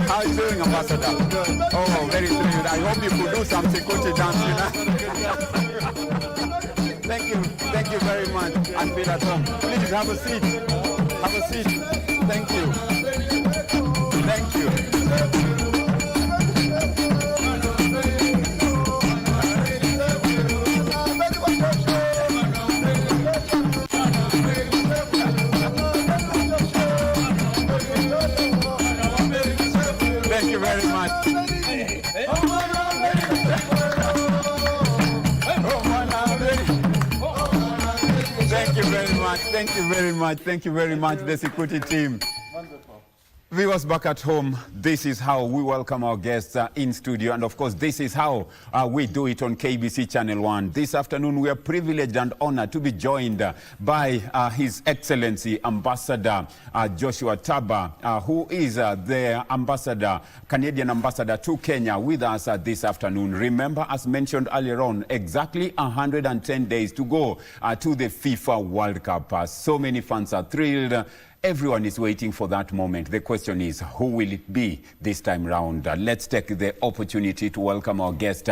How are you doing, Ambassador? Good. Oh, very thrilled. I hope you could do some Sikuchi dance, Thank you very much. And feel at home. Please have a seat. Have a seat. Thank you. Thank you. Thank you very much. Thank you very much. Thank you very much. Thank you very much, the security team. Wonderful. Viewers back at home, this is how we welcome our guests in studio, and of course this is how we do it on KBC Channel 1. This afternoon we are privileged and honored to be joined by His Excellency Ambassador Joshua Tabah, who is the ambassador, Canadian ambassador to Kenya, with us this afternoon. Remember, as mentioned earlier on, exactly 110 days to go to the FIFA World Cup. So many fans are thrilled. Everyone is waiting for that moment. The question is, who will it be this time round? Let's take the opportunity to welcome our guest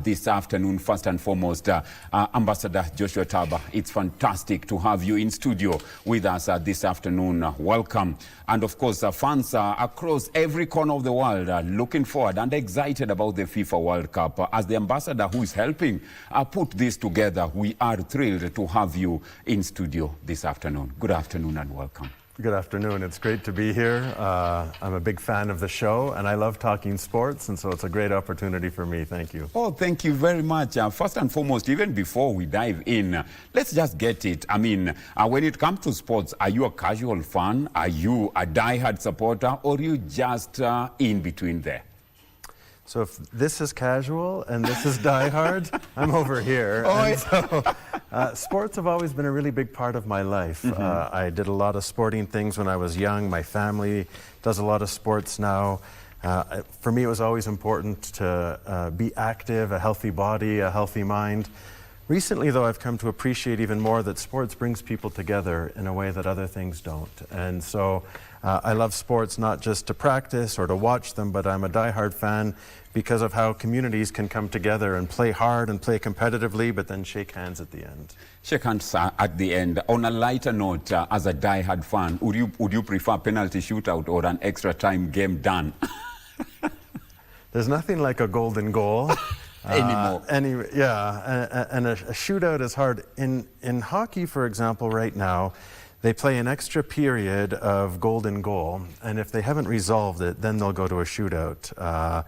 this afternoon. First and foremost, Ambassador Joshua Tabah. It's fantastic to have you in studio with us this afternoon. Welcome. And of course, fans across every corner of the world are looking forward and excited about the FIFA World Cup. As the ambassador who is helping put this together, we are thrilled to have you in studio this afternoon. Good afternoon and welcome. Good afternoon. It's great to be here. I'm a big fan of the show, and I love talking sports, and so it's a great opportunity for me. Thank you. Oh, thank you very much. First and foremost, even before we dive in, let's just get it. I mean, when it comes to sports, are you a casual fan? Are you a die-hard supporter? Or are you just in between there? So if this is casual and this is die-hard, I'm over here. Oh, and so, sports have always been a really big part of my life. I did a lot of sporting things when I was young. My family does a lot of sports now. For me, it was always important to be active, a healthy body, a healthy mind. Recently, though, I've come to appreciate even more that sports brings people together in a way that other things don't. And so I love sports not just to practice or to watch them, but I'm a die-hard fan because of how communities can come together and play hard and play competitively, but then shake hands at the end. Shake hands at the end. On a lighter note, as a die-hard fan, would you prefer penalty shootout or an extra time game done? There's nothing like a golden goal. Anymore. And a shootout is hard. In hockey, for example, right now, they play an extra period of golden goal, and if they haven't resolved it, then they'll go to a shootout.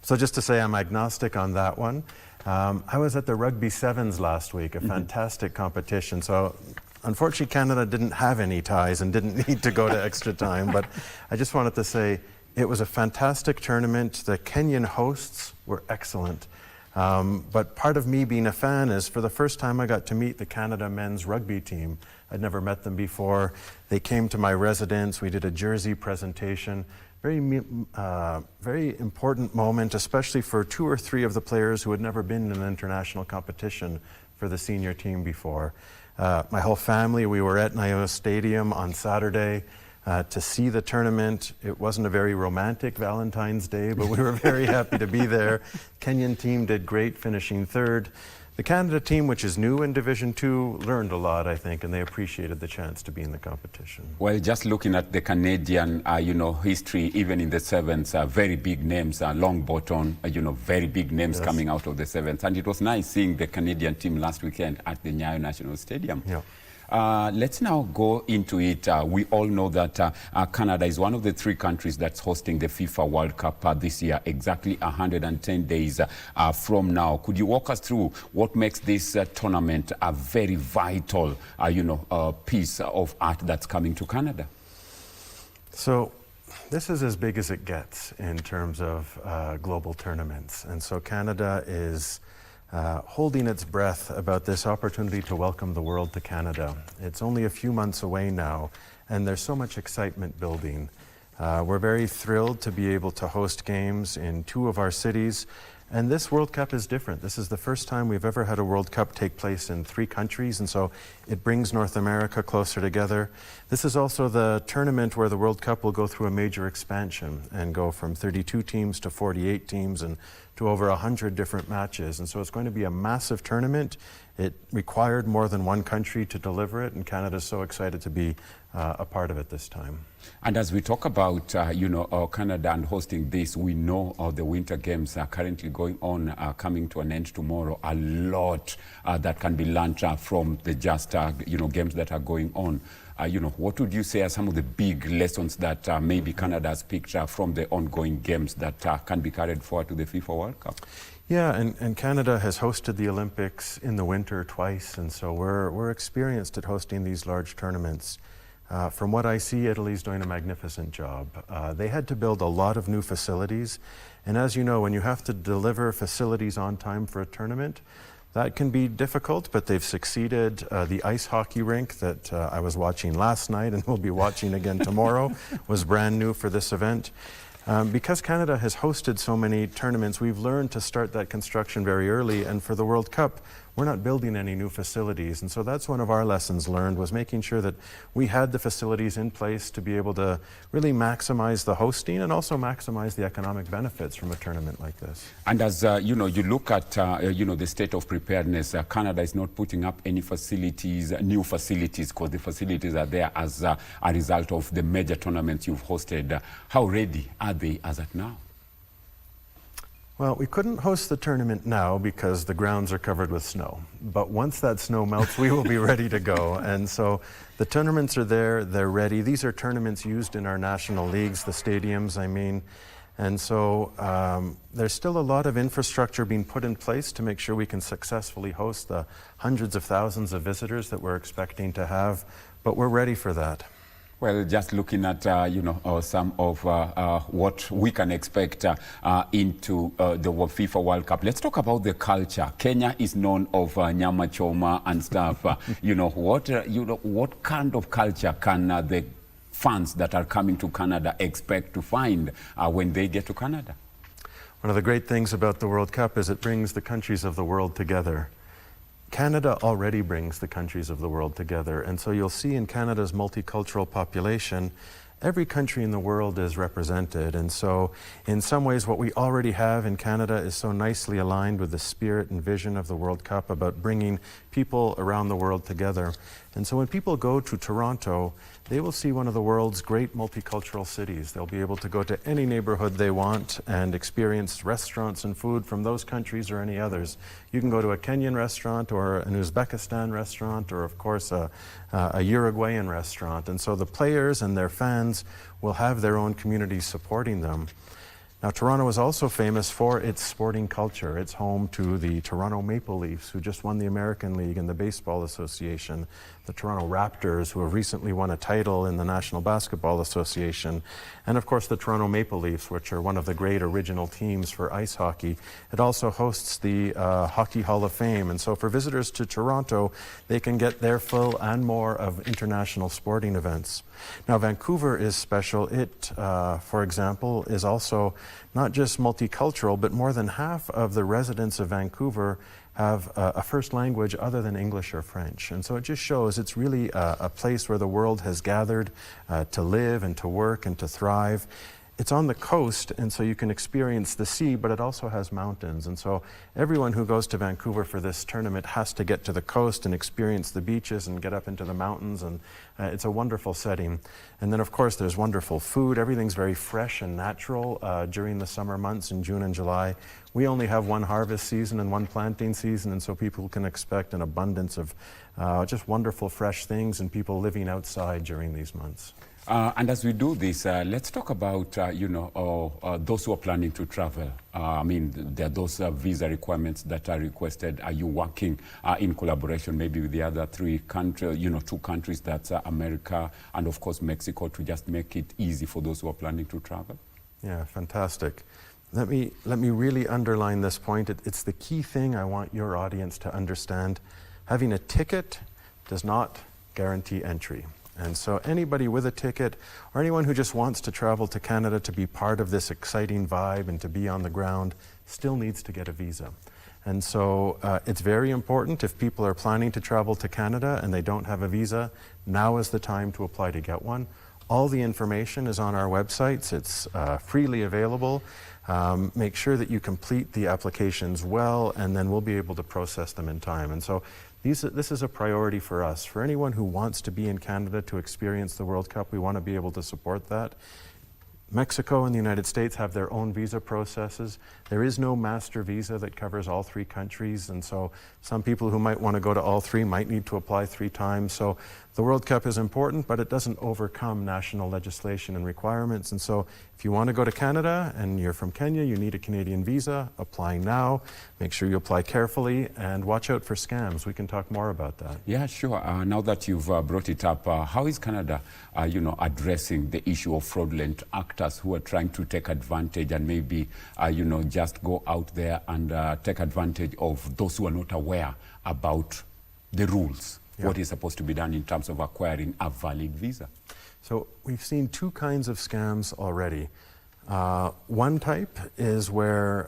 So just to say I'm agnostic on that one. I was at the Rugby Sevens last week, a fantastic competition. So unfortunately, Canada didn't have any ties and didn't need to go to extra time, but I just wanted to say it was a fantastic tournament. The Kenyan hosts were excellent. But part of me being a fan is for the first time I got to meet the Canada men's rugby team. I'd never met them before. They came to my residence. We did a jersey presentation. Very important moment, especially for 2 or 3 of the players who had never been in an international competition for the senior team before. My whole family, we were at Nioa Stadium on Saturday to see the tournament. It wasn't a very romantic Valentine's Day, but we were very happy to be there. Kenyan team did great, finishing 3rd. The Canada team, which is new in Division 2, learned a lot, I think, and they appreciated the chance to be in the competition. Well, just looking at the Canadian, history, even in the Sevens, very big names, Longbottom, very big names coming out of the Sevens. And it was nice seeing the Canadian team last weekend at the Nyayo National Stadium. Yeah. Let's now go into it. We all know that Canada is one of the 3 countries that's hosting the FIFA World Cup this year, exactly 110 days from now. Could you walk us through what makes this tournament a very vital, piece of art that's coming to Canada? So this is as big as it gets in terms of global tournaments. And so Canada is holding its breath about this opportunity to welcome the world to Canada. It's only a few months away now, and there's so much excitement building. We're very thrilled to be able to host games in 2 of our cities, And this World Cup is different. This is the first time we've ever had a World Cup take place in 3 countries, and so it brings North America closer together. This is also the tournament where the World Cup will go through a major expansion and go from 32 teams to 48 teams and to over 100 different matches. And so it's going to be a massive tournament. It required more than one country to deliver it, and Canada's so excited to be a part of it this time. And as we talk about, Canada and hosting this, we know the Winter Games are currently going on, coming to an end tomorrow. A lot that can be learned from the games that are going on. What would you say are some of the big lessons that maybe Canada has picked up from the ongoing games that can be carried forward to the FIFA World Cup? Yeah, and Canada has hosted the Olympics in the winter twice, and so we're experienced at hosting these large tournaments. From what I see, Italy's doing a magnificent job. They had to build a lot of new facilities, and as you know, when you have to deliver facilities on time for a tournament, that can be difficult, but they've succeeded. The ice hockey rink that I was watching last night and will be watching again tomorrow was brand new for this event. Because Canada has hosted so many tournaments, we've learned to start that construction very early, and for the World Cup, we're not building any new facilities. And so that's one of our lessons learned, was making sure that we had the facilities in place to be able to really maximize the hosting and also maximize the economic benefits from a tournament like this. And as you look at the state of preparedness, Canada is not putting up any facilities, new facilities, because the facilities are there as a result of the major tournaments you've hosted. How ready are they as at now? Well, we couldn't host the tournament now because the grounds are covered with snow. But once that snow melts, we will be ready to go. And so the tournaments are there, they're ready. These are tournaments used in our national leagues, the stadiums, I mean. And so there's still a lot of infrastructure being put in place to make sure we can successfully host the hundreds of thousands of visitors that we're expecting to have. But we're ready for that. Well, just looking at, some of what we can expect into the FIFA World Cup. Let's talk about the culture. Kenya is known of nyama choma and stuff. What kind of culture can the fans that are coming to Canada expect to find when they get to Canada? One of the great things about the World Cup is it brings the countries of the world together. Canada already brings the countries of the world together, and so you'll see in Canada's multicultural population, every country in the world is represented. And so in some ways what we already have in Canada is so nicely aligned with the spirit and vision of the World Cup about bringing people around the world together. And so when people go to Toronto, they will see one of the world's great multicultural cities. They'll be able to go to any neighborhood they want and experience restaurants and food from those countries or any others. You can go to a Kenyan restaurant or an Uzbekistan restaurant or, of course, a Uruguayan restaurant. And so the players and their fans will have their own communities supporting them. Now, Toronto is also famous for its sporting culture. It's home to the Toronto Maple Leafs, who just won the American League and the Baseball Association, the Toronto Raptors, who have recently won a title in the National Basketball Association, and of course the Toronto Maple Leafs, which are one of the great original teams for ice hockey. It also hosts the Hockey Hall of Fame, and so for visitors to Toronto, they can get their full and more of international sporting events. Now, Vancouver is special. It, for example, is also not just multicultural, but more than half of the residents of Vancouver have a first language other than English or French. And so it just shows it's really a place where the world has gathered to live and to work and to thrive. It's on the coast, and so you can experience the sea, but it also has mountains. And so everyone who goes to Vancouver for this tournament has to get to the coast and experience the beaches and get up into the mountains, and it's a wonderful setting. And then, of course, there's wonderful food. Everything's very fresh and natural during the summer months in June and July. We only have one harvest season and one planting season, and so people can expect an abundance of just wonderful fresh things and people living outside during these months. And as we do this, let's talk about, those who are planning to travel. I mean, there are those visa requirements that are requested. Are you working in collaboration maybe with the other 3 countries, 2 countries, that's America and of course Mexico, to just make it easy for those who are planning to travel? Yeah, fantastic. Let me really underline this point. It's the key thing I want your audience to understand. Having a ticket does not guarantee entry. And so anybody with a ticket or anyone who just wants to travel to Canada to be part of this exciting vibe and to be on the ground still needs to get a visa. And so it's very important if people are planning to travel to Canada and they don't have a visa, now is the time to apply to get one. All the information is on our websites. It's freely available. Make sure that you complete the applications well, and then we'll be able to process them in time. And so this is a priority for us. For anyone who wants to be in Canada to experience the World Cup, we want to be able to support that. Mexico and the United States have their own visa processes. There is no master visa that covers all 3 countries, and so some people who might want to go to all 3 might need to apply 3 times. So the World Cup is important, but it doesn't overcome national legislation and requirements. And so if you want to go to Canada and you're from Kenya, you need a Canadian visa, apply now. Make sure you apply carefully and watch out for scams. We can talk more about that. Yeah, sure. Now that you've brought it up, how is Canada, addressing the issue of fraudulent actors who are trying to take advantage and maybe, just go out there and take advantage of those who are not aware about the rules? Yeah. What is supposed to be done in terms of acquiring a valid visa? So we've seen 2 kinds of scams already. One type is where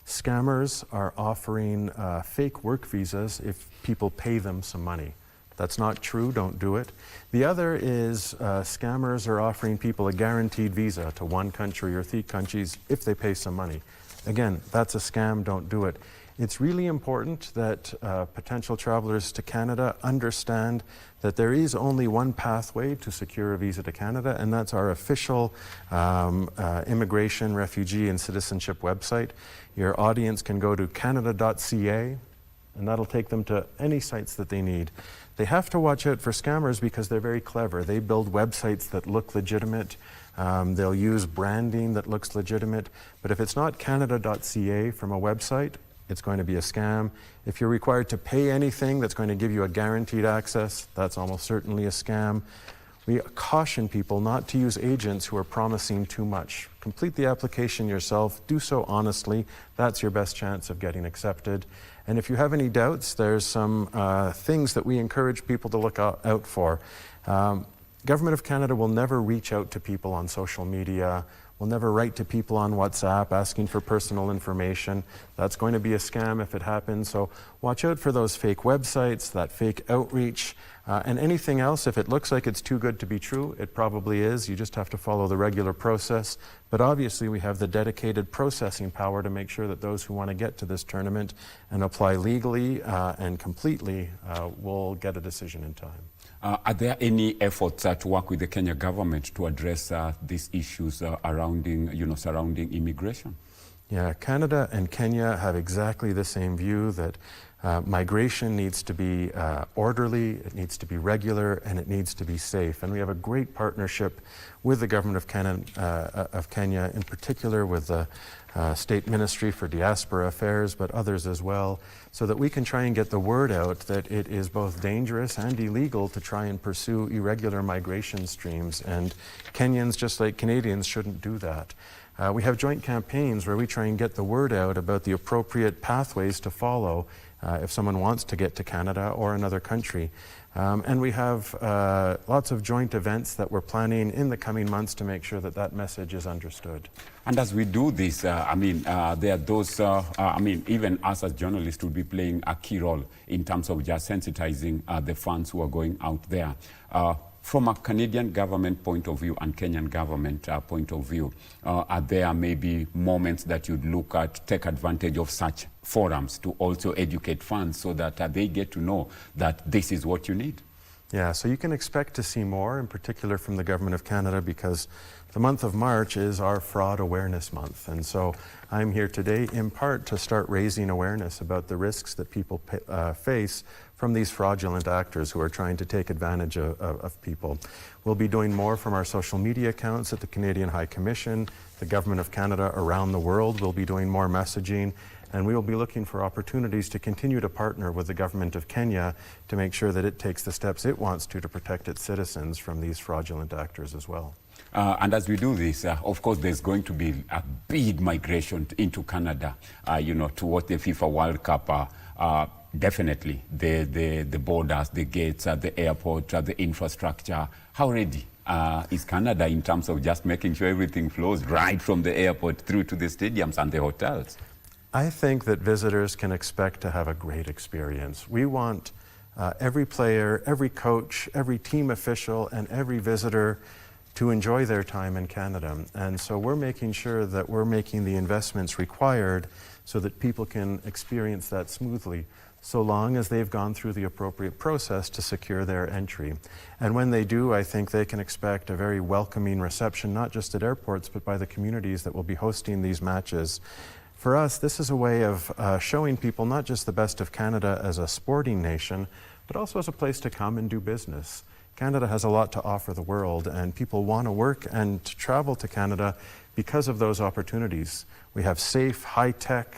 scammers are offering fake work visas if people pay them some money. That's not true, don't do it. The other is scammers are offering people a guaranteed visa to 1 country or 3 countries if they pay some money. Again, that's a scam, don't do it. It's really important that potential travelers to Canada understand that there is only one pathway to secure a visa to Canada, and that's our official immigration, refugee, and citizenship website. Your audience can go to canada.ca, and that'll take them to any sites that they need. They have to watch out for scammers because they're very clever. They build websites that look legitimate. They'll use branding that looks legitimate. But if it's not canada.ca from a website, it's going to be a scam. If you're required to pay anything that's going to give you a guaranteed access, that's almost certainly a scam. We caution people not to use agents who are promising too much. Complete the application yourself, do so honestly. That's your best chance of getting accepted. And if you have any doubts, there's some things that we encourage people to look out for. Government of Canada will never reach out to people on social media. We'll never write to people on WhatsApp asking for personal information. That's going to be a scam if it happens. So watch out for those fake websites, that fake outreach, and anything else. If it looks like it's too good to be true, it probably is. You just have to follow the regular process. But obviously we have the dedicated processing power to make sure that those who want to get to this tournament and apply legally and completely will get a decision in time. Are there any efforts to work with the Kenya government to address these issues surrounding immigration? Yeah, Canada and Kenya have exactly the same view that migration needs to be orderly, it needs to be regular, and it needs to be safe. And we have a great partnership with the government of Kenya, in particular with the State Ministry for Diaspora Affairs, but others as well, so that we can try and get the word out that it is both dangerous and illegal to try and pursue irregular migration streams. And Kenyans, just like Canadians, shouldn't do that. We have joint campaigns where we try and get the word out about the appropriate pathways to follow if someone wants to get to Canada or another country. And we have lots of joint events that we're planning in the coming months to make sure that that message is understood. And as we do this, there are those, even us as journalists would be playing a key role in terms of just sensitizing the fans who are going out there. From a Canadian government point of view and Kenyan government point of view, are there maybe moments that you'd look at, take advantage of such forums to also educate fans so that they get to know that this is what you need? Yeah, so you can expect to see more, in particular from the Government of Canada, because the month of March is our Fraud Awareness Month. And so I'm here today in part to start raising awareness about the risks that people face from these fraudulent actors who are trying to take advantage of people. We'll be doing more from our social media accounts at the Canadian High Commission, the Government of Canada around the world. We'll be doing more messaging, and we will be looking for opportunities to continue to partner with the Government of Kenya to make sure that it takes the steps it wants to protect its citizens from these fraudulent actors as well. And as we do this, of course, there's going to be a big migration into Canada, towards the FIFA World Cup. Definitely, the borders, the gates, the airport, the infrastructure. How ready is Canada in terms of just making sure everything flows right from the airport through to the stadiums and the hotels? I think that visitors can expect to have a great experience. We want every player, every coach, every team official, and every visitor to enjoy their time in Canada. And so we're making sure that we're making the investments required so that people can experience that smoothly, so long as they've gone through the appropriate process to secure their entry. And when they do, I think they can expect a very welcoming reception, not just at airports, but by the communities that will be hosting these matches. For us, this is a way of showing people not just the best of Canada as a sporting nation, but also as a place to come and do business. Canada has a lot to offer the world, and people want to work and to travel to Canada because of those opportunities. We have safe, high-tech,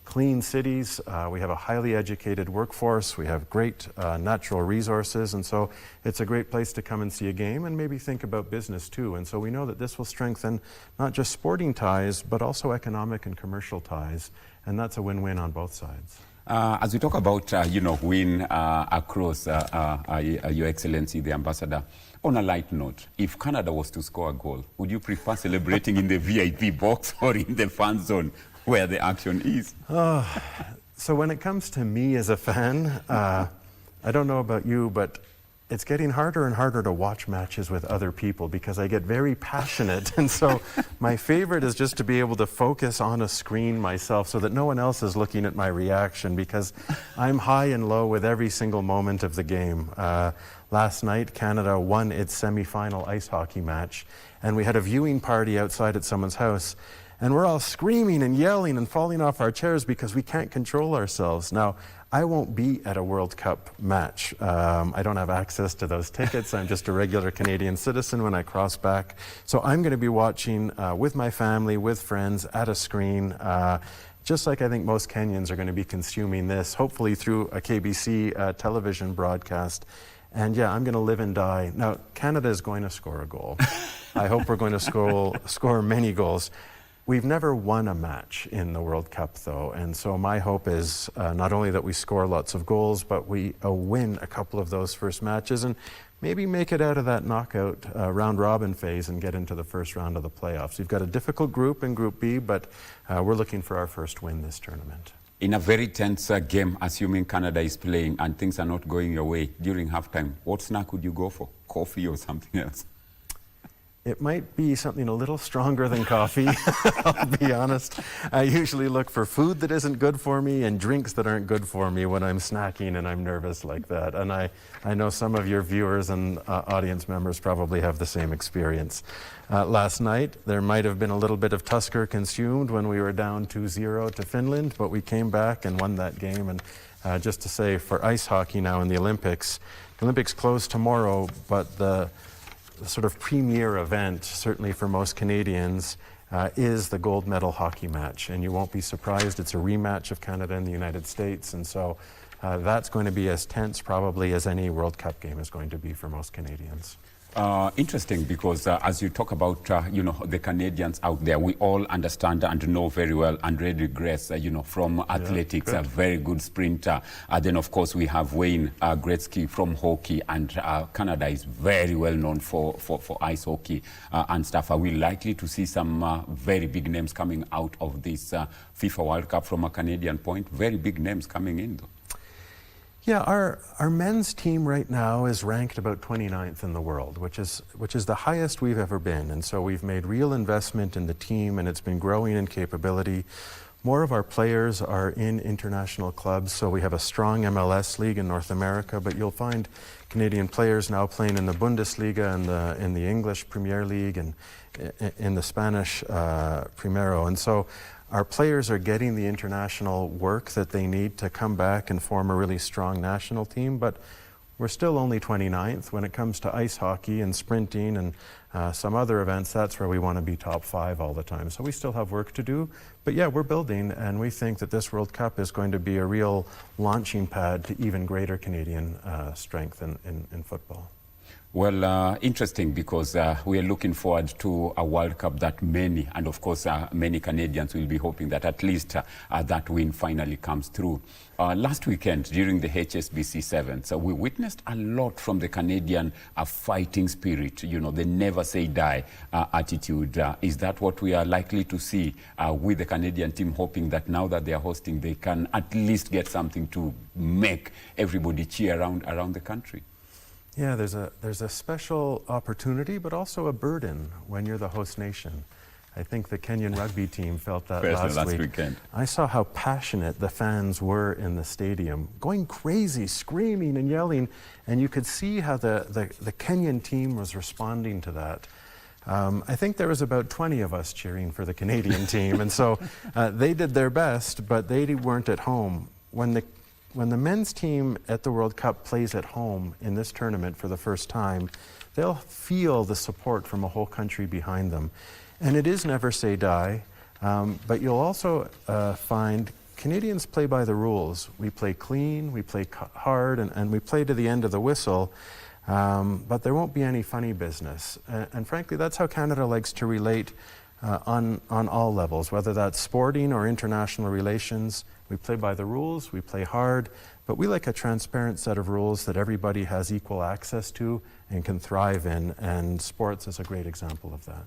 clean cities. We have a highly educated workforce. We have great natural resources, and so it's a great place to come and see a game and maybe think about business too. And so we know that this will strengthen not just sporting ties, but also economic and commercial ties, and that's a win-win on both sides. As we talk about, win across Your Excellency, the Ambassador, on a light note, if Canada was to score a goal, would you prefer celebrating in the VIP box or in the fan zone where the action is? So when it comes to me as a fan, I don't know about you, but it's getting harder and harder to watch matches with other people because I get very passionate. And so my favorite is just to be able to focus on a screen myself so that no one else is looking at my reaction, because I'm high and low with every single moment of the game. Last night, Canada won its semi-final ice hockey match, and we had a viewing party outside at someone's house. And we're all screaming and yelling and falling off our chairs because we can't control ourselves. Now, I won't be at a World Cup match. I don't have access to those tickets. I'm just a regular Canadian citizen when I cross back. So I'm going to be watching with my family, with friends, at a screen, just like I think most Kenyans are going to be consuming this, hopefully through a KBC television broadcast. And yeah, I'm going to live and die. Now, Canada is going to score a goal. I hope we're going to score many goals. We've never won a match in the World Cup, though, and so my hope is not only that we score lots of goals, but we win a couple of those first matches and maybe make it out of that knockout round-robin phase and get into the first round of the playoffs. We've got a difficult group in Group B, but we're looking for our first win this tournament. In a very tense game, assuming Canada is playing and things are not going your way during halftime, what snack would you go for? Coffee or something else? It might be something a little stronger than coffee, I'll be honest. I usually look for food that isn't good for me and drinks that aren't good for me when I'm snacking and I'm nervous like that. And I know some of your viewers and audience members probably have the same experience. Last night, there might have been a little bit of Tusker consumed when we were down 2-0 to Finland, but we came back and won that game. And just to say, for ice hockey now in the Olympics close tomorrow, but the sort of premier event, certainly for most Canadians, is the gold medal hockey match. And you won't be surprised, it's a rematch of Canada and the United States. And so that's going to be as tense probably as any World Cup game is going to be for most Canadians. Interesting, because as you talk about, the Canadians out there, we all understand and know very well Andre Grace, from athletics, a very good sprinter. Then, of course, we have Wayne Gretzky from hockey, and Canada is very well known for ice hockey and stuff. Are we likely to see some very big names coming out of this FIFA World Cup from a Canadian point? Very big names coming in, though. Yeah, our men's team right now is ranked about 29th in the world, which is the highest we've ever been. And so we've made real investment in the team, and it's been growing in capability. More of our players are in international clubs, so we have a strong MLS league in North America, but you'll find Canadian players now playing in the Bundesliga and in the English Premier League and in the Spanish Primero. And so our players are getting the international work that they need to come back and form a really strong national team, but we're still only 29th. When it comes to ice hockey and sprinting and some other events, that's where we want to be top 5 all the time. So we still have work to do, but yeah, we're building, and we think that this World Cup is going to be a real launching pad to even greater Canadian strength in football. Well, interesting because we are looking forward to a World Cup that many, and of course many Canadians will be hoping that at least that win finally comes through. Last weekend during the HSBC Sevens, we witnessed a lot from the Canadian fighting spirit, you know, the never say die attitude. Is that what we are likely to see with the Canadian team, hoping that now that they are hosting, they can at least get something to make everybody cheer around the country? Yeah, there's a special opportunity, but also a burden when you're the host nation. I think the Kenyan rugby team felt that last weekend. I saw how passionate the fans were in the stadium, going crazy, screaming and yelling, and you could see how the Kenyan team was responding to that. I think there was about 20 of us cheering for the Canadian team, and so they did their best, but they weren't at home. When the men's team at the World Cup plays at home in this tournament for the first time, they'll feel the support from a whole country behind them. And it is never say die, but you'll also find Canadians play by the rules. We play clean, we play hard, and we play to the end of the whistle, but there won't be any funny business. And frankly, that's how Canada likes to relate on all levels, whether that's sporting or international relations. We play by the rules, we play hard, but we like a transparent set of rules that everybody has equal access to and can thrive in, and sports is a great example of that.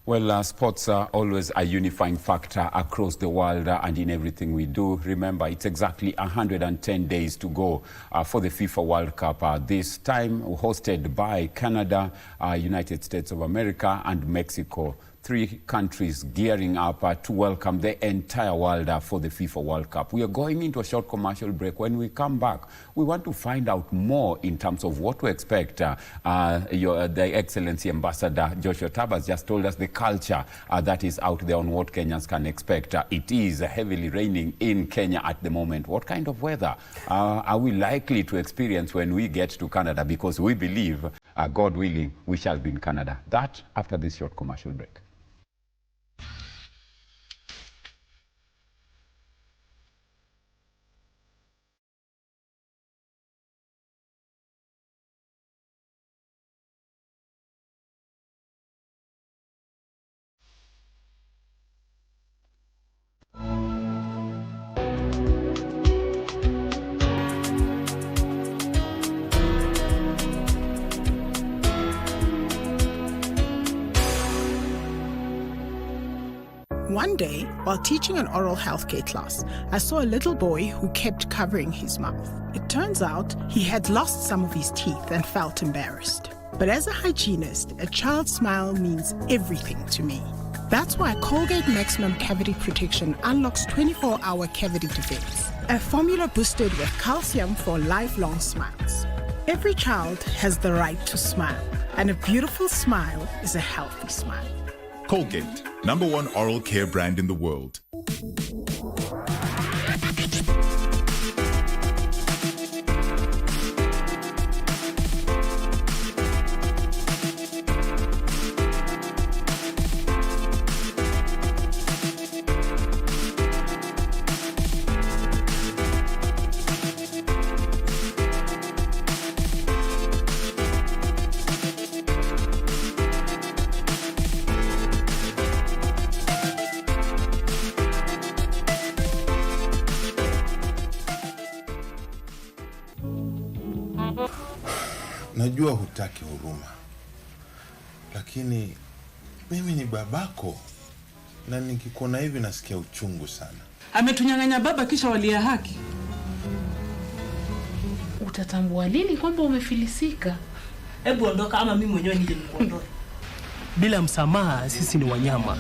Well, sports are always a unifying factor across the world and in everything we do. Remember, it's exactly 110 days to go for the FIFA World Cup, this time hosted by Canada, United States of America and Mexico. 3 countries gearing up to welcome the entire world for the FIFA World Cup. We are going into a short commercial break. When we come back, we want to find out more in terms of what to expect. The Excellency Ambassador Joshua Tabah has just told us the culture that is out there on what Kenyans can expect. It is heavily raining in Kenya at the moment. What kind of weather are we likely to experience when we get to Canada? Because we believe, God willing, we shall be in Canada. That after this short commercial break. One day, while teaching an oral healthcare class, I saw a little boy who kept covering his mouth. It turns out he had lost some of his teeth and felt embarrassed. But as a hygienist, a child's smile means everything to me. That's why Colgate Maximum Cavity Protection unlocks 24-hour cavity defense, a formula boosted with calcium for lifelong smiles. Every child has the right to smile, and a beautiful smile is a healthy smile. Colgate, #1 oral care brand in the world. Najua hutaki huruma, lakini mimi ni babako na nikikuona hivi nasikia uchungu sana. Ametunyang'anya baba kisha walia haki. Utatambua lini kwamba umefilisika? Hebu ondoka ama mimi mwenyewe nije nikuondoe. Bila msamaha sisi ni wanyama.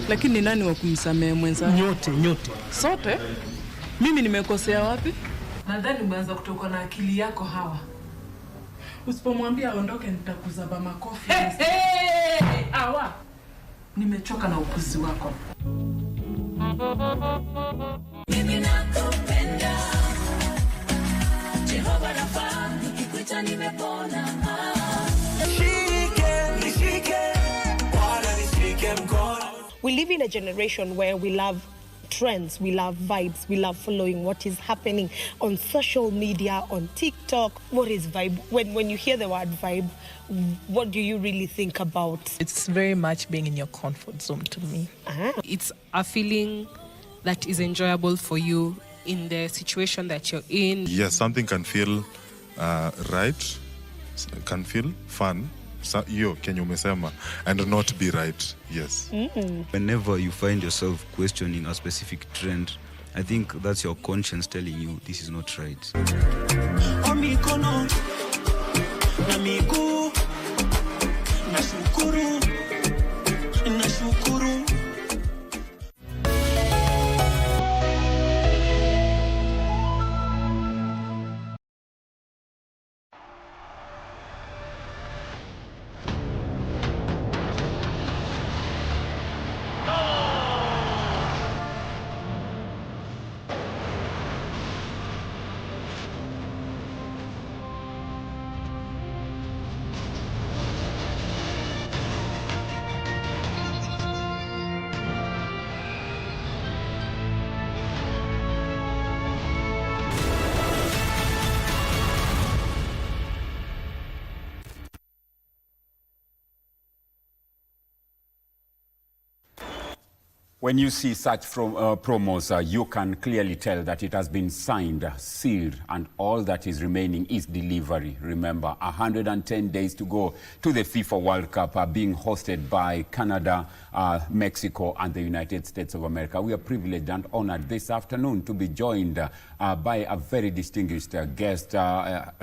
Lakini ni nani wa kumsamehe mwenzako? Nyote. Sote? Mimi nimekosea wapi? Nadhani umeanza kutoka na akili yako Hawa. Usipomwambia aondoke nitakuzaba makofi. Hawa. Nimechoka na upuzi wako. Mimi nakupenda. Jehova nafaa nikikuita nimepona. We live in a generation where we love trends, we love vibes, we love following what is happening on social media, on TikTok. What is vibe? When you hear the word vibe, what do you really think about? It's very much being in your comfort zone to me. It's a feeling that is enjoyable for you in the situation that you're in. Yes, something can feel right, can feel fun, Kenya umesema, and not be right. Yes. Whenever you find yourself questioning a specific trend, I think that's your conscience telling you this is not right. When you see such promos, you can clearly tell that it has been signed, sealed, and all that is remaining is delivery. Remember, 110 days to go to the FIFA World Cup being hosted by Canada, Mexico, and the United States of America. We are privileged and honored this afternoon to be joined by a very distinguished guest,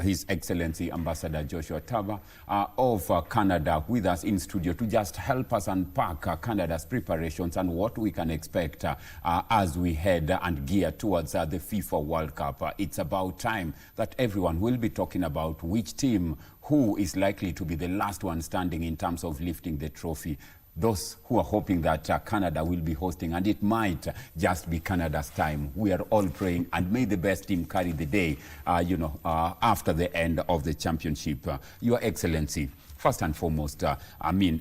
His Excellency Ambassador Joshua Tabah of Canada, with us in studio to just help us unpack Canada's preparations and what we can expect as we head and gear towards the FIFA World Cup. It's about time that everyone will be talking about which team, who is likely to be the last one standing in terms of lifting the trophy. Those who are hoping that Canada will be hosting, and it might just be Canada's time. We are all praying, and may the best team carry the day, after the end of the championship. Your Excellency, first and foremost,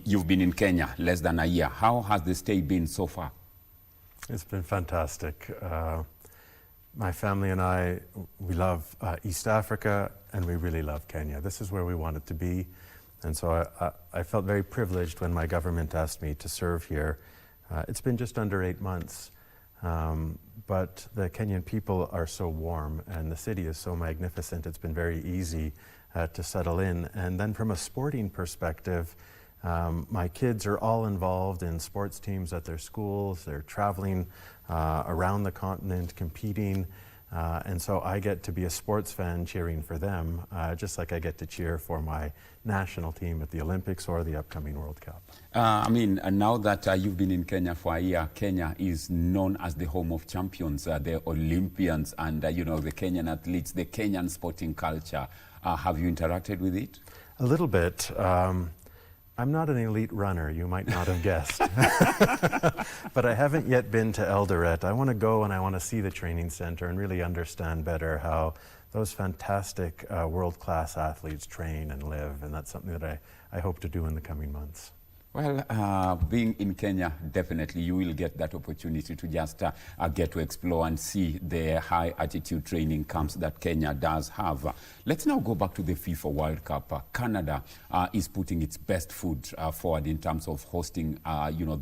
you've been in Kenya less than a year. How has the stay been so far? It's been fantastic. My family and I, we love East Africa, and we really love Kenya. This is where we wanted to be. And so I felt very privileged when my government asked me to serve here. It's been just under 8 months, but the Kenyan people are so warm, and the city is so magnificent. It's been very easy to settle in. And then from a sporting perspective, my kids are all involved in sports teams at their schools. They're traveling around the continent, competing. And so I get to be a sports fan cheering for them, just like I get to cheer for my national team at the Olympics or the upcoming World Cup. Now that you've been in Kenya for a year, Kenya is known as the home of champions, the Olympians, and the Kenyan athletes, the Kenyan sporting culture. Have you interacted with it? A little bit. I'm not an elite runner, you might not have guessed. But I haven't yet been to Eldoret. I want to go and I want to see the training center and really understand better how those fantastic world-class athletes train and live, and that's something that I hope to do in the coming months. Well, being in Kenya, definitely you will get that opportunity to just get to explore and see the high-altitude training camps that Kenya does have. Let's now go back to the FIFA World Cup. Canada is putting its best foot forward in terms of hosting,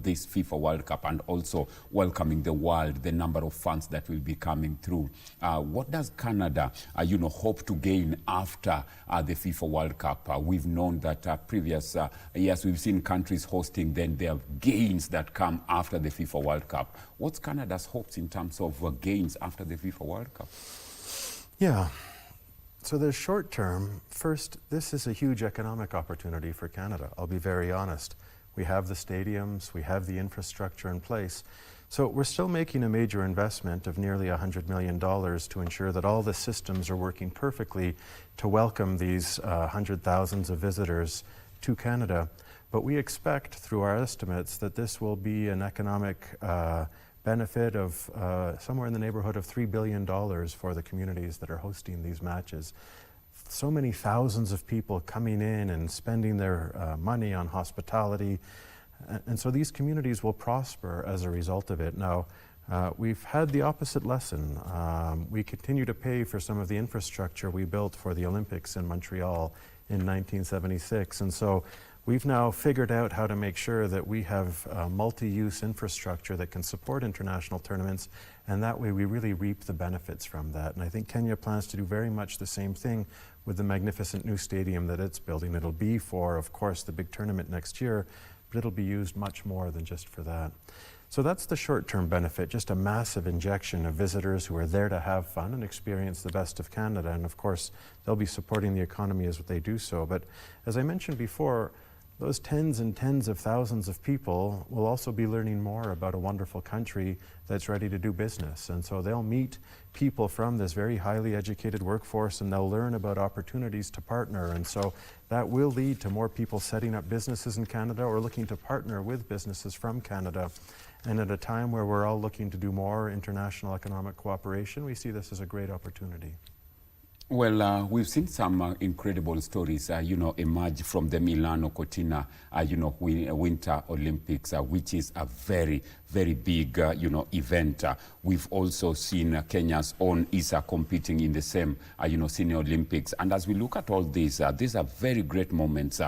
this FIFA World Cup and also welcoming the world, the number of fans that will be coming through. What does Canada, hope to gain after the FIFA World Cup? We've known that previous years we've seen countries hosting, then there are gains that come after the FIFA World Cup. What's Canada's hopes in terms of gains after the FIFA World Cup? Yeah, so the short term, first, this is a huge economic opportunity for Canada. I'll be very honest. We have the stadiums, we have the infrastructure in place. So we're still making a major investment of nearly $100 million to ensure that all the systems are working perfectly to welcome these hundred thousands of visitors to Canada. But we expect through our estimates that this will be an economic benefit of somewhere in the neighborhood of $3 billion for the communities that are hosting these matches. So many thousands of people coming in and spending their money on hospitality. And so these communities will prosper as a result of it. Now, We've had the opposite lesson. We continue to pay for some of the infrastructure we built for the Olympics in Montreal in 1976. And so we've now figured out how to make sure that we have multi-use infrastructure that can support international tournaments, and that way we really reap the benefits from that. And I think Kenya plans to do very much the same thing with the magnificent new stadium that it's building. It'll be for, of course, the big tournament next year, but it'll be used much more than just for that. So that's the short-term benefit, just a massive injection of visitors who are there to have fun and experience the best of Canada. And of course, they'll be supporting the economy as they do so. But as I mentioned before, those tens and tens of thousands of people will also be learning more about a wonderful country that's ready to do business. And so they'll meet people from this very highly educated workforce, and they'll learn about opportunities to partner. And so that will lead to more people setting up businesses in Canada or looking to partner with businesses from Canada. And at a time where we're all looking to do more international economic cooperation, we see this as a great opportunity. Well, we've seen some incredible stories, emerge from the Milano Cortina, Winter Olympics, which is a very, very big, event. We've also seen Kenya's own ISA competing in the same, Senior Olympics. And as we look at all these are very great moments.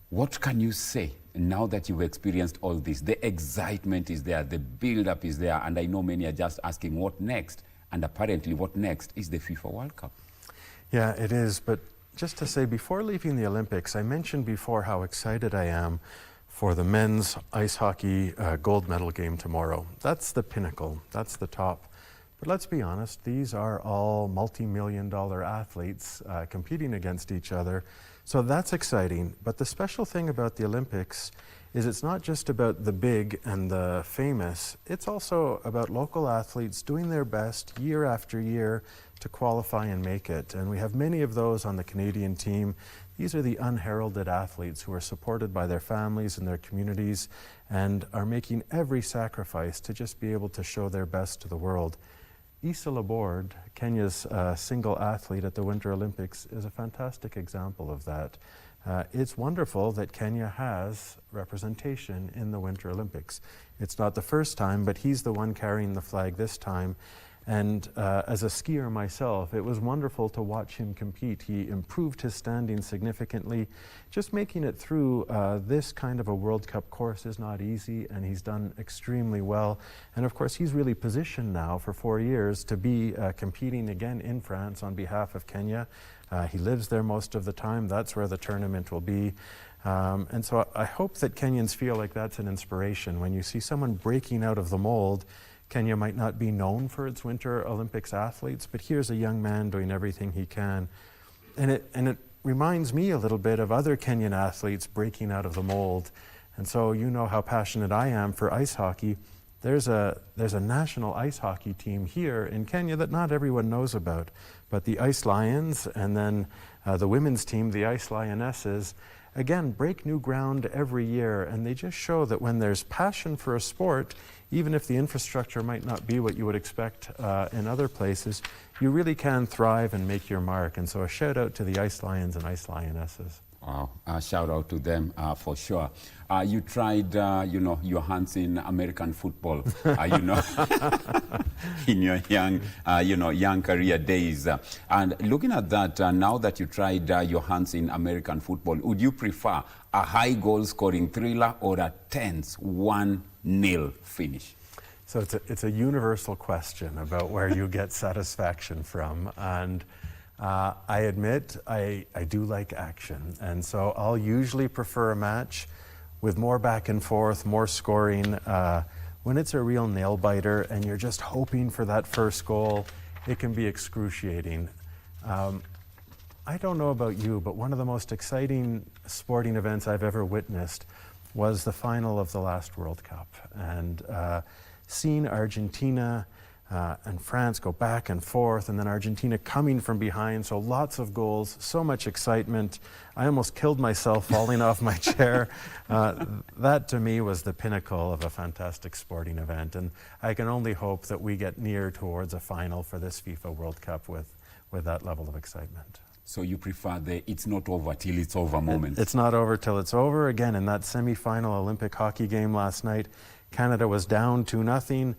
What can you say now that you've experienced all this? The excitement is there, the build-up is there, and I know many are just asking what next, and apparently what next is the FIFA World Cup. Yeah, it is, but just to say, before leaving the Olympics, I mentioned before how excited I am for the men's ice hockey gold medal game tomorrow. That's the pinnacle, that's the top. But let's be honest, these are all multi-million-dollar athletes competing against each other. So that's exciting, but the special thing about the Olympics is it's not just about the big and the famous, it's also about local athletes doing their best year after year to qualify and make it. And we have many of those on the Canadian team. These are the unheralded athletes who are supported by their families and their communities and are making every sacrifice to just be able to show their best to the world. Issa Laborde, Kenya's single athlete at the Winter Olympics, is a fantastic example of that. It's wonderful that Kenya has representation in the Winter Olympics. It's not the first time, but he's the one carrying the flag this time. And as a skier myself, it was wonderful to watch him compete. He improved his standing significantly. Just making it through this kind of a World Cup course is not easy, and he's done extremely well. And of course, he's really positioned now for 4 years to be competing again in France on behalf of Kenya. He lives there most of the time. That's where the tournament will be. And so I hope that Kenyans feel like that's an inspiration. When you see someone breaking out of the mold, Kenya might not be known for its Winter Olympics athletes, but here's a young man doing everything he can. And it reminds me a little bit of other Kenyan athletes breaking out of the mold. And so you know how passionate I am for ice hockey. There's a national ice hockey team here in Kenya that not everyone knows about, but the Ice Lions and then the women's team, the Ice Lionesses, again, break new ground every year, and they just show that when there's passion for a sport, even if the infrastructure might not be what you would expect in other places, you really can thrive and make your mark. And so a shout out to the Ice Lions and Ice Lionesses. Wow, shout out to them for sure. You tried, your hands in American football, in your young career days. And looking at that, now that you tried your hands in American football, would you prefer a high goal-scoring thriller or a tense 1-0 finish? So it's a universal question about where you get satisfaction from. And I admit I do like action, and so I'll usually prefer a match with more back and forth, more scoring. When it's a real nail biter and you're just hoping for that first goal, it can be excruciating. I don't know about you, but one of the most exciting sporting events I've ever witnessed was the final of the last World Cup, and seeing Argentina and France go back and forth, and then Argentina coming from behind, so lots of goals, so much excitement. I almost killed myself falling off my chair. That to me was the pinnacle of a fantastic sporting event, and I can only hope that we get near towards a final for this FIFA World Cup with that level of excitement. So you prefer the it's not over till it's over moment? It's not over till it's over. Again, in that semi-final Olympic hockey game last night, Canada was down 2-0.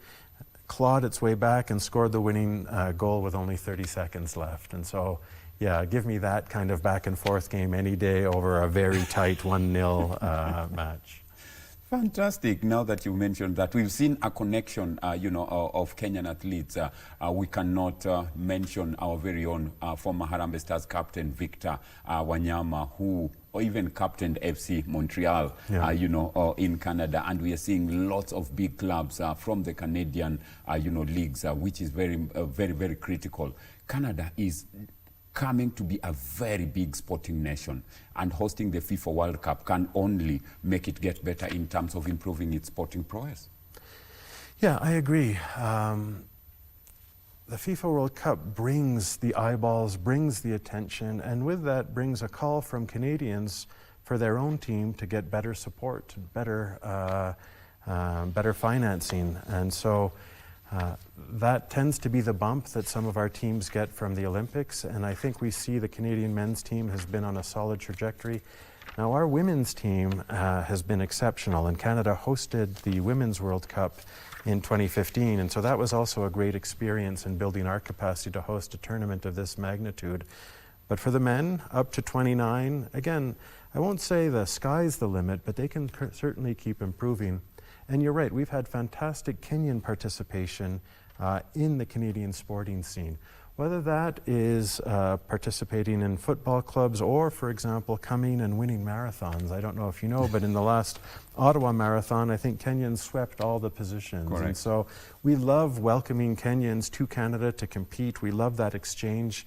clawed its way back and scored the winning goal with only 30 seconds left. And so, yeah, give me that kind of back and forth game any day over a very tight 1-0 match. Fantastic. Now that you mentioned that, we've seen a connection, of Kenyan athletes. We cannot mention our very own former Harambee Stars captain, Victor Wanyama, who even captained FC Montreal, in Canada. And we are seeing lots of big clubs from the Canadian, leagues, which is very, very critical. Canada is coming to be a very big sporting nation, and hosting the FIFA World Cup can only make it get better in terms of improving its sporting prowess. Yeah, I agree. The FIFA World Cup brings the eyeballs, brings the attention, and with that brings a call from Canadians for their own team to get better support, better financing. And so that tends to be the bump that some of our teams get from the Olympics, and I think we see the Canadian men's team has been on a solid trajectory. Now, our women's team has been exceptional, and Canada hosted the Women's World Cup in 2015, and so that was also a great experience in building our capacity to host a tournament of this magnitude. But for the men, up to 29, again, I won't say the sky's the limit, but they can certainly keep improving. And you're right, we've had fantastic Kenyan participation in the Canadian sporting scene. Whether that is participating in football clubs or, for example, coming and winning marathons. I don't know if you know, but in the last Ottawa Marathon, I think Kenyans swept all the positions. Correct. And so we love welcoming Kenyans to Canada to compete. We love that exchange.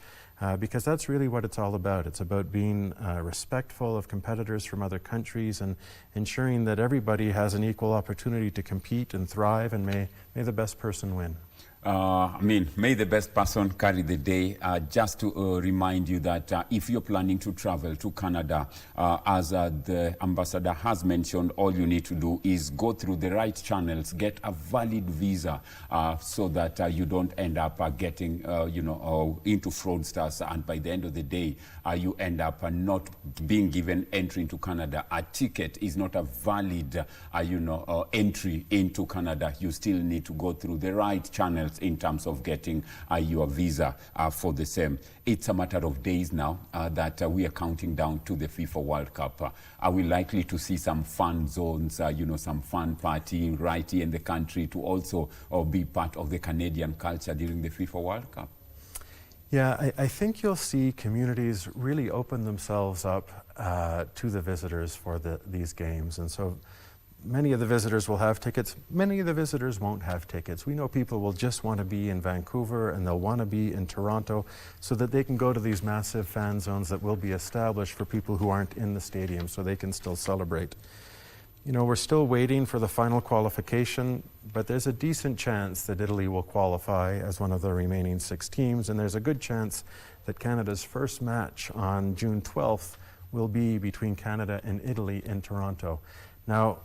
Because that's really what it's all about. It's about being respectful of competitors from other countries and ensuring that everybody has an equal opportunity to compete and thrive, and may the best person win. May the best person carry the day. Just to remind you that if you're planning to travel to Canada, as the ambassador has mentioned, all you need to do is go through the right channels, get a valid visa, so that you don't end up getting, into fraudsters, and by the end of the day, you end up not being given entry into Canada. A ticket is not a valid, entry into Canada. You still need to go through the right channels in terms of getting your visa for the same. It's a matter of days now that we are counting down to the FIFA World Cup. Are we likely to see some fun zones, some fun partying right here in the country to also be part of the Canadian culture during the FIFA World Cup? Yeah, I think you'll see communities really open themselves up to the visitors for these games. And so many of the visitors will have tickets. Many of the visitors won't have tickets. We know people will just want to be in Vancouver, and they'll want to be in Toronto so that they can go to these massive fan zones that will be established for people who aren't in the stadium, so they can still celebrate. We're still waiting for the final qualification, but there's a decent chance that Italy will qualify as one of the remaining 6 teams, and there's a good chance that Canada's first match on June 12th will be between Canada and Italy in Toronto. Now,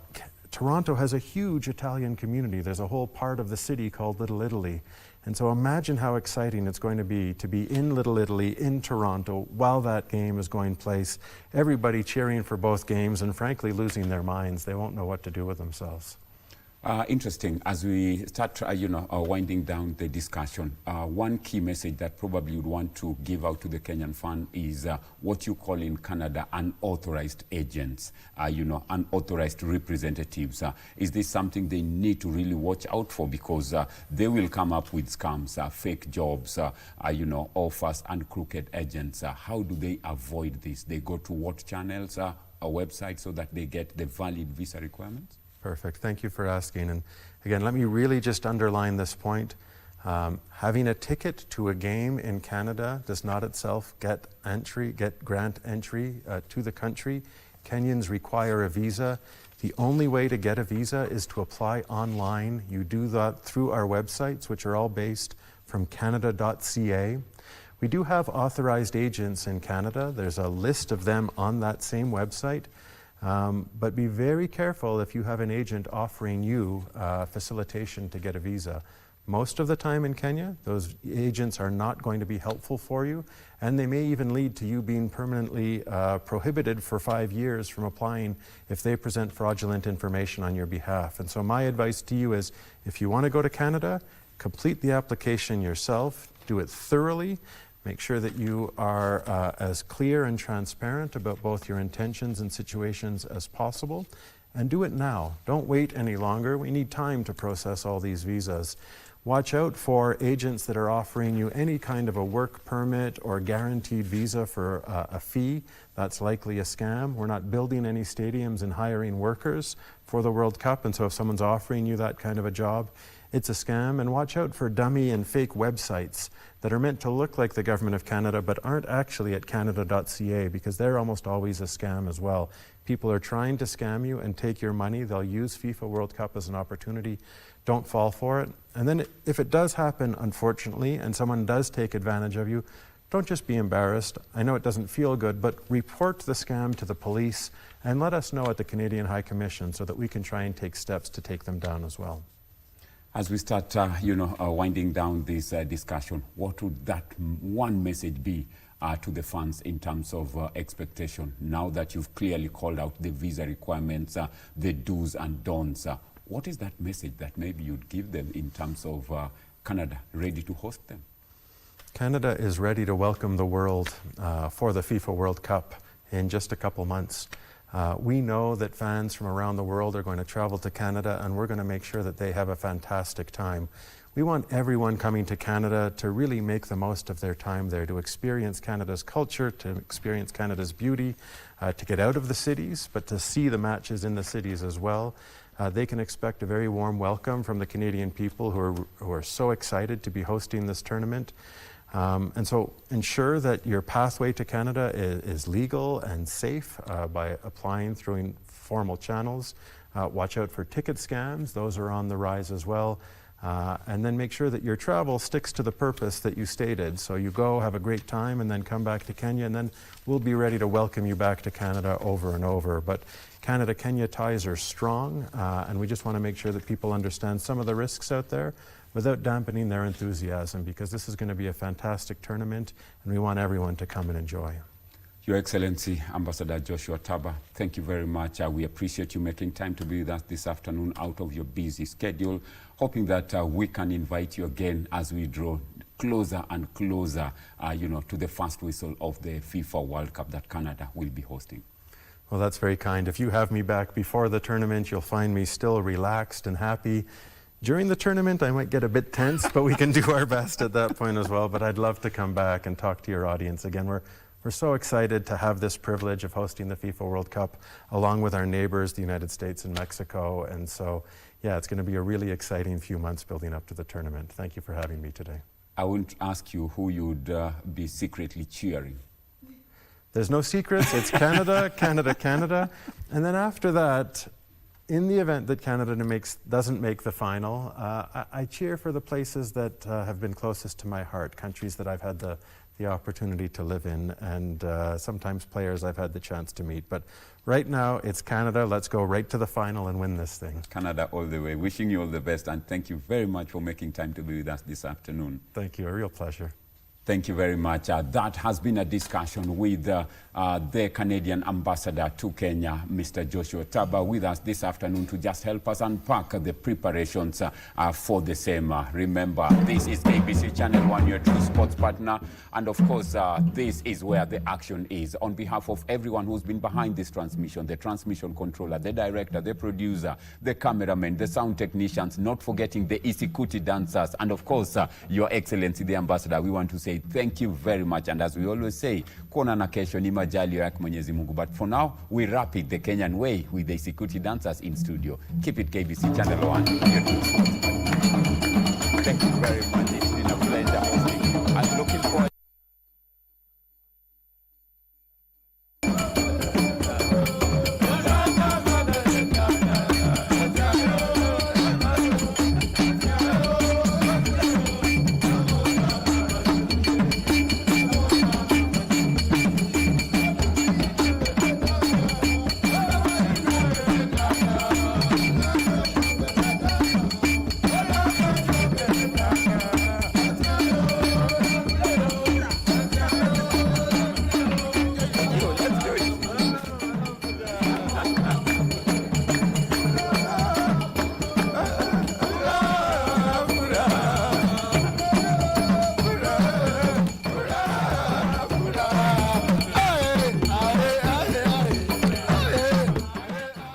Toronto has a huge Italian community. There's a whole part of the city called Little Italy. And so imagine how exciting it's going to be in Little Italy, in Toronto, while that game is going place. Everybody cheering for both games and frankly losing their minds. They won't know what to do with themselves. Interesting. As we start, winding down the discussion, one key message that probably you'd want to give out to the Kenyan fan is what you call in Canada unauthorized agents, unauthorized representatives. Is this something they need to really watch out for? Because they will come up with scams, fake jobs, offers, and crooked agents. How do they avoid this? They go to what channels, a website, so that they get the valid visa requirements? Perfect. Thank you for asking. And again, let me really just underline this point. Having a ticket to a game in Canada does not itself grant entry to the country. Kenyans require a visa. The only way to get a visa is to apply online. You do that through our websites, which are all based from canada.ca. We do have authorized agents in Canada. There's a list of them on that same website. But be very careful if you have an agent offering you facilitation to get a visa. Most of the time in Kenya, those agents are not going to be helpful for you, and they may even lead to you being permanently prohibited for 5 years from applying if they present fraudulent information on your behalf. And so my advice to you is, if you want to go to Canada, complete the application yourself, do it thoroughly, make sure that you are as clear and transparent about both your intentions and situations as possible, and do it now. Don't wait any longer. We need time to process all these visas. Watch out for agents that are offering you any kind of a work permit or guaranteed visa for a fee. That's likely a scam. We're not building any stadiums and hiring workers for the World Cup, and so if someone's offering you that kind of a job, it's a scam. And watch out for dummy and fake websites that are meant to look like the Government of Canada but aren't actually at canada.ca, because they're almost always a scam as well. People are trying to scam you and take your money. They'll use FIFA World Cup as an opportunity. Don't fall for it. And then if it does happen, unfortunately, and someone does take advantage of you, don't just be embarrassed. I know it doesn't feel good, but report the scam to the police and let us know at the Canadian High Commission so that we can try and take steps to take them down as well. As we start, winding down this discussion, what would that one message be to the fans in terms of expectation? Now that you've clearly called out the visa requirements, the do's and don'ts, what is that message that maybe you'd give them in terms of Canada ready to host them? Canada is ready to welcome the world for the FIFA World Cup in just a couple months. We know that fans from around the world are going to travel to Canada, and we're going to make sure that they have a fantastic time. We want everyone coming to Canada to really make the most of their time there, to experience Canada's culture, to experience Canada's beauty, to get out of the cities, but to see the matches in the cities as well. They can expect a very warm welcome from the Canadian people who are so excited to be hosting this tournament. And so ensure that your pathway to Canada is legal and safe by applying through formal channels. Watch out for ticket scams. Those are on the rise as well. And then make sure that your travel sticks to the purpose that you stated. So you go, have a great time, and then come back to Kenya, and then we'll be ready to welcome you back to Canada over and over. But Canada-Kenya ties are strong, and we just want to make sure that people understand some of the risks out there without dampening their enthusiasm, because this is going to be a fantastic tournament, and we want everyone to come and enjoy. Your Excellency, Ambassador Joshua Tabah, thank you very much. We appreciate you making time to be with us this afternoon out of your busy schedule, hoping that we can invite you again as we draw closer and closer, to the first whistle of the FIFA World Cup that Canada will be hosting. Well, that's very kind. If you have me back before the tournament, you'll find me still relaxed and happy. During the tournament, I might get a bit tense, but we can do our best at that point as well. But I'd love to come back and talk to your audience again. We're so excited to have this privilege of hosting the FIFA World Cup along with our neighbors, the United States and Mexico. And so, yeah, it's going to be a really exciting few months building up to the tournament. Thank you for having me today. I won't ask you who you'd be secretly cheering. There's no secrets. It's Canada, Canada, Canada. And then after that, in the event that Canada doesn't make the final, I cheer for the places that have been closest to my heart, countries that I've had the opportunity to live in, and sometimes players I've had the chance to meet. But right now, it's Canada. Let's go right to the final and win this thing. Canada all the way. Wishing you all the best, and thank you very much for making time to be with us this afternoon. Thank you. A real pleasure. Thank you very much. That has been a discussion with the Canadian ambassador to Kenya, Mr. Joshua Tabah, with us this afternoon to just help us unpack the preparations for the same. Remember, this is KBC Channel 1, your true sports partner. And of course, this is where the action is. On behalf of everyone who's been behind this transmission, the transmission controller, the director, the producer, the cameraman, the sound technicians, not forgetting the Isikuti dancers, and of course, Your Excellency, the ambassador, we want to say thank you very much. And as we always say, kuona na kesho ni majalio yake Mwenyezi Mungu. But for now, we wrap it the Kenyan way with the Isikuti dancers in studio. Keep it KBC Channel 1.